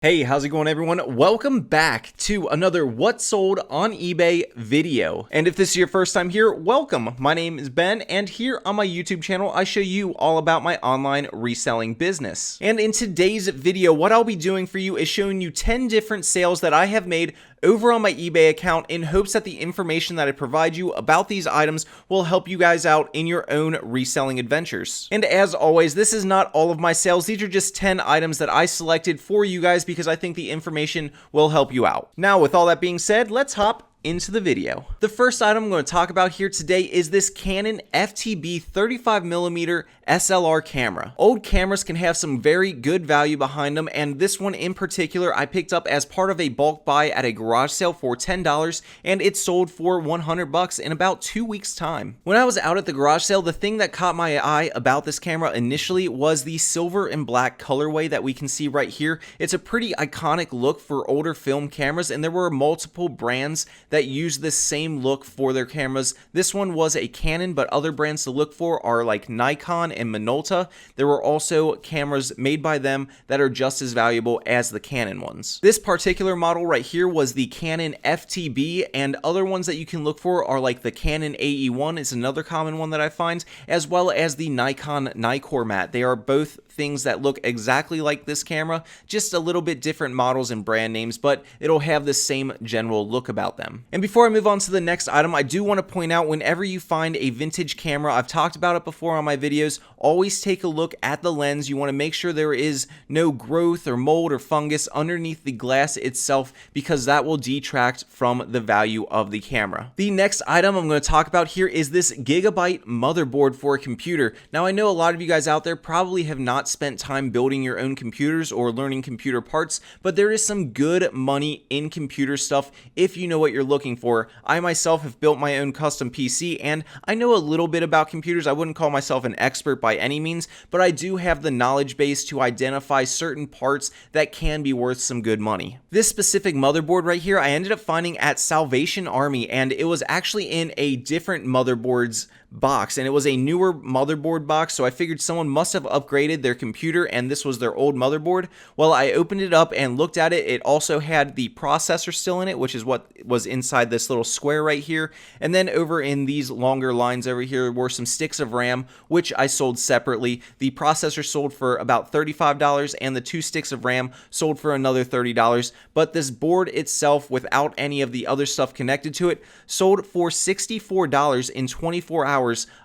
Hey, how's it going everyone? Welcome back to another What Sold on eBay video. And if this is your first time here, welcome. My name is Ben, and here on my YouTube channel, I show you all about my online reselling business. And in today's video, what I'll be doing for you is showing you 10 different sales that I have made over on my eBay account in hopes that the information that I provide you about these items will help you guys out in your own reselling adventures. And as always, this is not all of my sales. These are just 10 items that I selected for you guys because I think the information will help you out. Now, with all that being said, let's hop into the video. The first item I'm going to talk about here today is this Canon FTB 35mm SLR camera. Old cameras can have some very good value behind them, and this one in particular I picked up as part of a bulk buy at a garage sale for $10, and it sold for $100 in about 2 weeks time. When I was out at the garage sale, the thing that caught my eye about this camera initially was the silver and black colorway that we can see right here. It's a pretty iconic look for older film cameras, and there were multiple brands that use this same look for their cameras. This one was a Canon, but other brands to look for are like Nikon and Minolta. There were also cameras made by them that are just as valuable as the Canon ones. This particular model right here was the Canon FTB, and other ones that you can look for are like the Canon AE1 is another common one that I find, as well as the Nikon Nikkor Mat. They are both things that look exactly like this camera, just a little bit different models and brand names, but it'll have the same general look about them. And before I move on to the next item, I do want to point out, whenever you find a vintage camera, I've talked about it before on my videos, always take a look at the lens. You want to make sure there is no growth or mold or fungus underneath the glass itself, because that will detract from the value of the camera. The next item I'm going to talk about here is this Gigabyte motherboard for a computer. Now, I know a lot of you guys out there probably have not spent time building your own computers or learning computer parts, but there is some good money in computer stuff if you know what you're looking for. I myself have built my own custom PC, and I know a little bit about computers. I wouldn't call myself an expert by any means, but I do have the knowledge base to identify certain parts that can be worth some good money. This specific motherboard right here, I ended up finding at Salvation Army, and it was actually in a different motherboard's box, and it was a newer motherboard box, so I figured someone must have upgraded their computer and this was their old motherboard. Well, I opened it up and looked at it. It also had the processor still in it, which is what was inside this little square right here, and then over in these longer lines over here were some sticks of RAM, which I sold separately. The processor sold for about $35, and the 2 sticks of RAM sold for another $30, but this board itself, without any of the other stuff connected to it, sold for $64 in 24 hours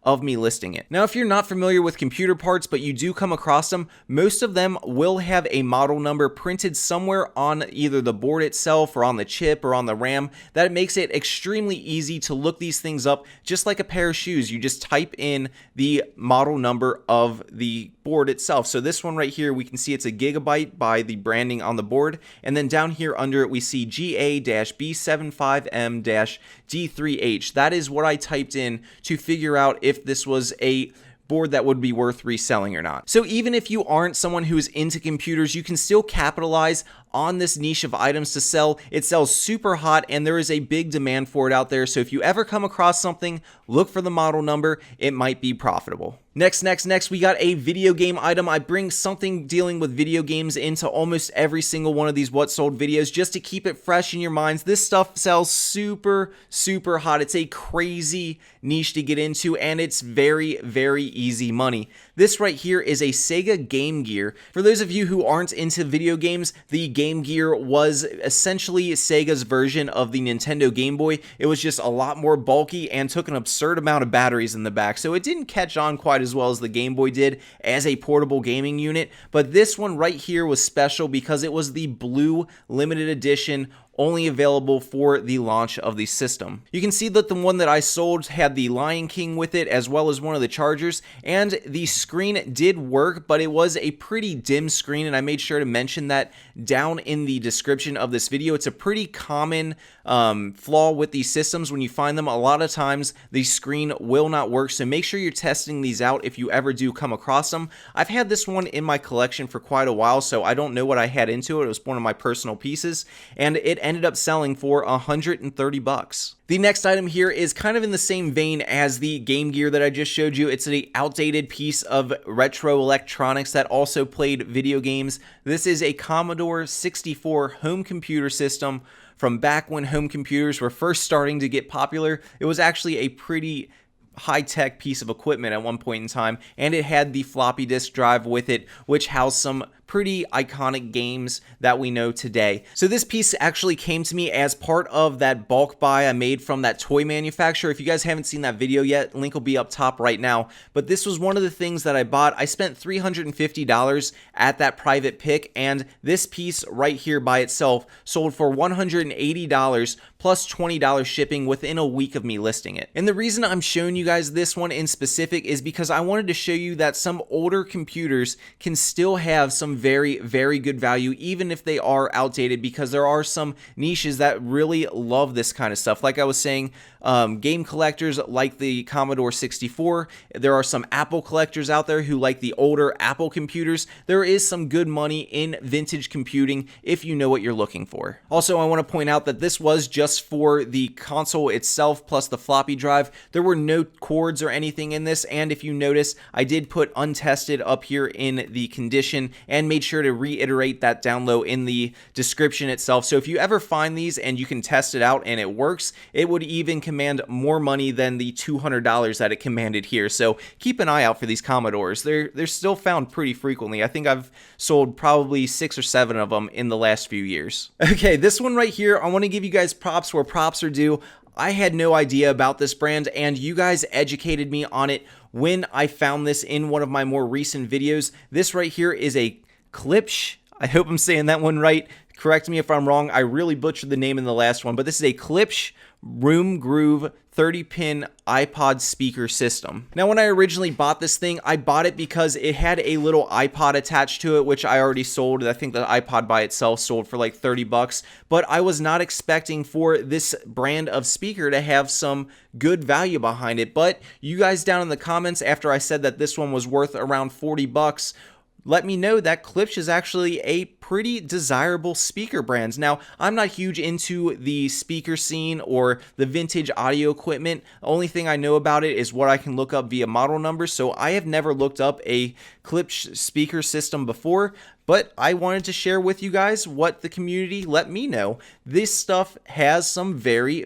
of me listing it. Now, if you're not familiar with computer parts, but you do come across them, most of them will have a model number printed somewhere on either the board itself or on the chip or on the RAM. That makes it extremely easy to look these things up, just like a pair of shoes. You just type in the model number of the board itself. So this one right here, we can see it's a Gigabyte by the branding on the board, and then down here under it we see GA-B75M-D3H. That is what I typed in to figure out if this was a board that would be worth reselling or not. So even if you aren't someone who is into computers, you can still capitalize on this niche of items to sell. It sells super hot, and there is a big demand for it out there. So if you ever come across something, look for the model number. It might be profitable. Next, we got a video game item. I bring something dealing with video games into almost every single one of these What Sold videos just to keep it fresh in your minds. This stuff sells super hot. It's a crazy niche to get into, and it's very easy money. This right here is a Sega Game Gear. For those of you who aren't into video games, the Game Gear was essentially Sega's version of the Nintendo Game Boy. It was just a lot more bulky and took an absurd amount of batteries in the back, so it didn't catch on quite as well as the Game Boy did as a portable gaming unit. But this one right here was special because it was the blue limited edition, only available for the launch of the system. You can see that the one that I sold had the Lion King with it, as well as one of the chargers, and the screen did work, but it was a pretty dim screen, and I made sure to mention that down in the description of this video. It's a pretty common flaw with these systems. When you find them, a lot of times the screen will not work, so make sure you're testing these out if you ever do come across them. I've had this one in my collection for quite a while, so I don't know what I had into it. It was one of my personal pieces, and it ended up selling for 130 bucks. The next item here is kind of in the same vein as the Game Gear that I just showed you. It's an outdated piece of retro electronics that also played video games. This is a Commodore 64 home computer system from back when home computers were first starting to get popular. It was actually a pretty high-tech piece of equipment at one point in time, and it had the floppy disk drive with it, which housed some pretty iconic games that we know today. So this piece actually came to me as part of that bulk buy I made from that toy manufacturer. If you guys haven't seen that video yet, link will be up top right now. But this was one of the things that I bought. I spent $350 at that private pick, and this piece right here by itself sold for $180 plus $20 shipping within a week of me listing it. And the reason I'm showing you guys this one in specific is because I wanted to show you that some older computers can still have some very good value even if they are outdated, because there are some niches that really love this kind of stuff. Like I was saying, game collectors like the Commodore 64. There are some Apple collectors out there who like the older Apple computers. There is some good money in vintage computing if you know what you're looking for. Also, I want to point out that this was just for the console itself plus the floppy drive. There were no cords or anything in this, and if you notice, I did put untested up here in the condition and made sure to reiterate that down low in the description itself. So if you ever find these and you can test it out and it works, it would even command more money than the $200 that it commanded here. So keep an eye out for these Commodores. They're still found pretty frequently. I think I've sold probably 6 or 7 of them in the last few years. Okay, this one right here, I want to give you guys props where props are due. I had no idea about this brand, and you guys educated me on it when I found this in one of my more recent videos. This right here is a Plush. I hope I'm saying that one right. Correct me if I'm wrong. I really butchered the name in the last one, but this is a Plush Room Groove 30-pin iPod speaker system. Now, when I originally bought this thing, I bought it because it had a little iPod attached to it, which I already sold. I think the iPod by itself sold for like 30 bucks, but I was not expecting for this brand of speaker to have some good value behind it. But you guys down in the comments, after I said that this one was worth around 40 bucks, let me know that Plush is actually a pretty desirable speaker brand. Now, I'm not huge into the speaker scene or the vintage audio equipment. The only thing I know about it is what I can look up via model numbers, so I have never looked up a Plush speaker system before, but I wanted to share with you guys what the community let me know. This stuff has some very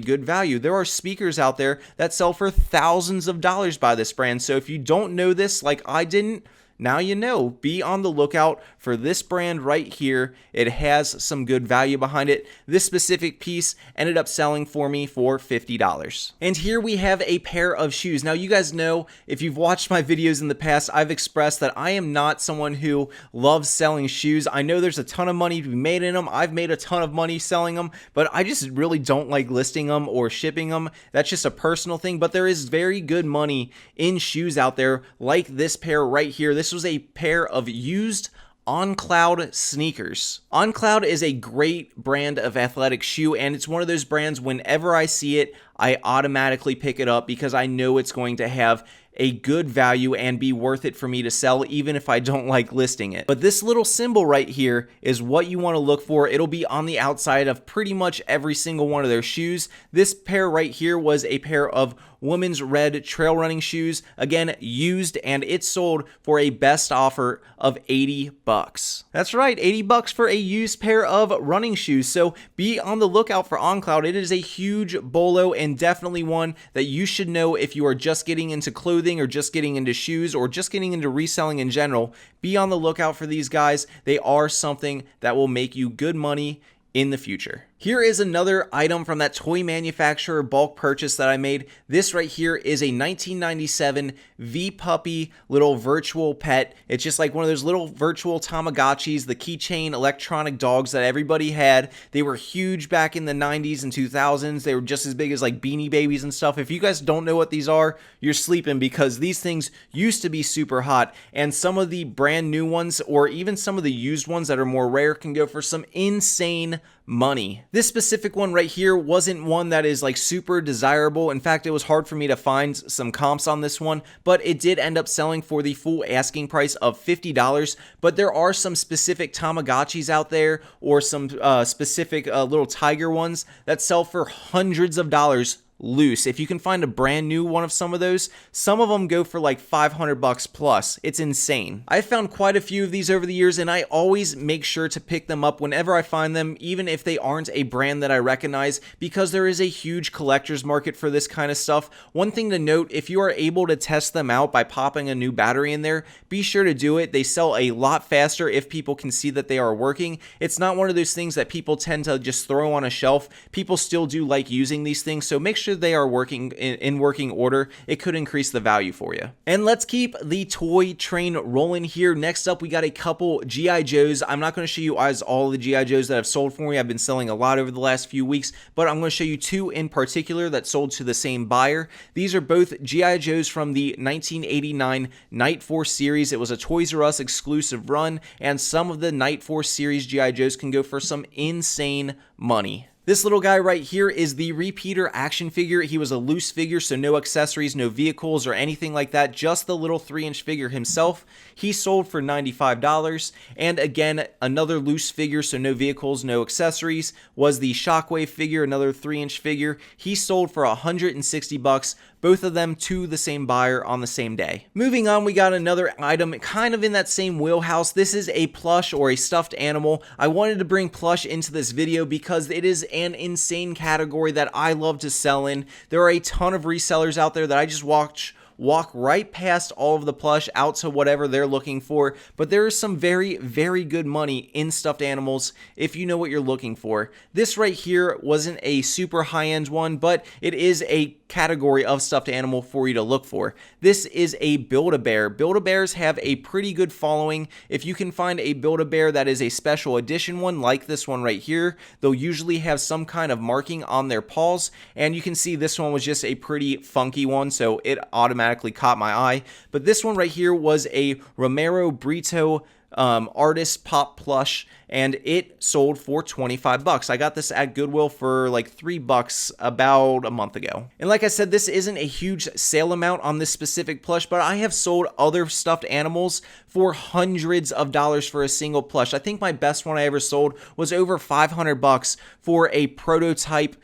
good value. There are speakers out there that sell for thousands of dollars by this brand, so if you don't know this like I didn't, now you know. Be on the lookout for this brand right here. It has some good value behind it. This specific piece ended up selling for me for $50. And here we have a pair of shoes. Now, you guys know, if you've watched my videos in the past, I've expressed that I am not someone who loves selling shoes. I know there's a ton of money to be made in them. I've made a ton of money selling them, but I just really don't like listing them or shipping them. That's just a personal thing, but there is very good money in shoes out there like this pair right here. This was a pair of used OnCloud sneakers. OnCloud is a great brand of athletic shoe, and it's one of those brands whenever I see it, I automatically pick it up because I know it's going to have a good value and be worth it for me to sell even if I don't like listing it. But this little symbol right here is what you want to look for. It'll be on the outside of pretty much every single one of their shoes. This pair right here was a pair of women's red trail running shoes, again used, and it sold for a best offer of 80 bucks. That's right, 80 bucks for a used pair of running shoes. So be on the lookout for OnCloud. It is a huge bolo and definitely one that you should know if you are just getting into clothing or just getting into shoes or just getting into reselling in general. Be on the lookout for these guys. They are something that will make you good money in the future. Here is another item from that toy manufacturer bulk purchase that I made. This right here is a 1997 V-Puppy little virtual pet. It's just like one of those little virtual Tamagotchis, the keychain electronic dogs that everybody had. They were huge back in the 90s and 2000s. They were just as big as like Beanie Babies and stuff. If you guys don't know what these are, you're sleeping, because these things used to be super hot, and some of the brand new ones or even some of the used ones that are more rare can go for some insane money. This specific one right here wasn't one that is like super desirable. In fact, it was hard for me to find some comps on this one, but it did end up selling for the full asking price of $50. But there are some specific Tamagotchis out there, or some specific little tiger ones that sell for hundreds of dollars loose. If you can find a brand new one of some of those, some of them go for like 500 bucks plus. It's insane. I've found quite a few of these over the years, and I always make sure to pick them up whenever I find them, even if they aren't a brand that I recognize, because there is a huge collector's market for this kind of stuff. One thing to note, if you are able to test them out by popping a new battery in there, be sure to do it. They sell a lot faster if people can see that they are working. It's not one of those things that people tend to just throw on a shelf. People still do like using these things, so make sure they are working in working order. It could increase the value for you. And let's keep the toy train rolling here. Next up, we got a couple G.I. Joes. I'm not going to show you guys all the G.I. Joes that have sold for me. I've been selling a lot over the last few weeks, but I'm going to show you two in particular that sold to the same buyer. These are both G.I. Joes from the 1989 Night Force series. It was a Toys R Us exclusive run, and some of the Night Force series G.I. Joes can go for some insane money. This little guy right here is the Repeater action figure. He was a loose figure, so no accessories, no vehicles or anything like that, just the little 3-inch figure himself. He sold for $95. And again, another loose figure, so no vehicles, no accessories, was the Shockwave figure, another 3-inch figure. He sold for $160. Both of them to the same buyer on the same day. Moving on, we got another item kind of in that same wheelhouse. This is a plush or a stuffed animal. I wanted to bring plush into this video because it is an insane category that I love to sell in. There are a ton of resellers out there that I just walk right past all of the plush out to whatever they're looking for, but there is some very, very good money in stuffed animals if you know what you're looking for. This right here wasn't a super high-end one, but it is a category of stuffed animal for you to look for. This is a Build-A-Bear. Build-A-Bears have a pretty good following. If you can find a Build-A-Bear that is a special edition one like this one right here, they'll usually have some kind of marking on their paws, and you can see this one was just a pretty funky one, so it automatically caught my eye. But this one right here was a Romero Brito artist pop plush, and it sold for $25. I got this at Goodwill for like $3 about a month ago. And like I said, this isn't a huge sale amount on this specific plush, but I have sold other stuffed animals for hundreds of dollars for a single plush. I think my best one I ever sold was over $500 for a prototype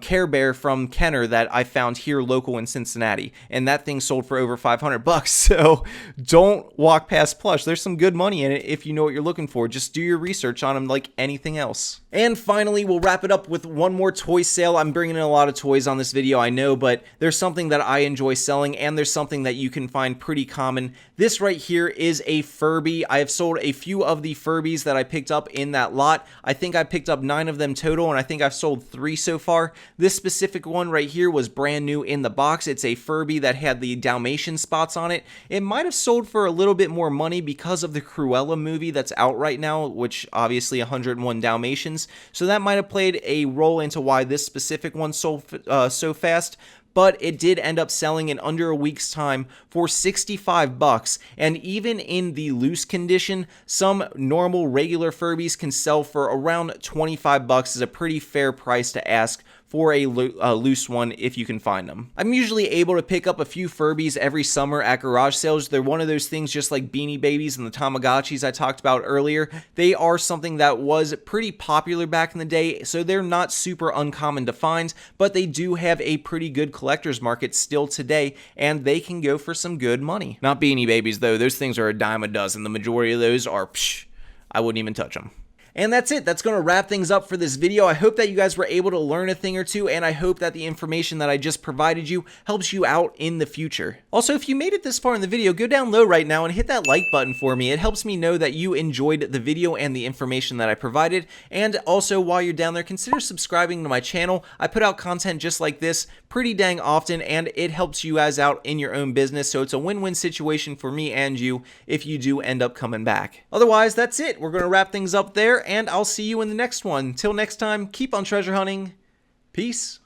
Care Bear from Kenner that I found here local in Cincinnati, and that thing sold for over $500. So don't walk past plush. There's some good money in it if you know what you're looking for. Just do your research on them like anything else. And finally, we'll wrap it up with one more toy sale. I'm bringing in a lot of toys on this video, I know, but there's something that I enjoy selling, and there's something that you can find pretty common. This right here is a Furby. I have sold a few of the Furbies that I picked up in that lot. I think I picked up 9 of them total, and I think I've sold 3 so far. This specific one right here was brand new in the box. It's a Furby that had the Dalmatian spots on it. It might have sold for a little bit more money because of the Cruella movie that's out right now, which obviously 101 Dalmatians. So that might have played a role into why this specific one sold so fast. But it did end up selling in under a week's time for $65. And even in the loose condition, some normal regular Furbies can sell for around $25. Is a pretty fair price to ask for a loose one if you can find them. I'm usually able to pick up a few Furbies every summer at garage sales. They're one of those things just like Beanie Babies and the Tamagotchis I talked about earlier. They are something that was pretty popular back in the day, so they're not super uncommon to find, but they do have a pretty good collector's market still today, and they can go for some good money. Not Beanie Babies though, those things are a dime a dozen. The majority of those are, I wouldn't even touch them. And that's it. That's going to wrap things up for this video. I hope that you guys were able to learn a thing or two, and I hope that the information that I just provided you helps you out in the future. Also, if you made it this far in the video, go down low right now and hit that like button for me. It helps me know that you enjoyed the video and the information that I provided. And also, while you're down there, consider subscribing to my channel. I put out content just like this pretty dang often, and it helps you guys out in your own business. So it's a win-win situation for me and you if you do end up coming back. Otherwise, that's it. We're going to wrap things up there, and I'll see you in the next one. Till next time, keep on treasure hunting. Peace.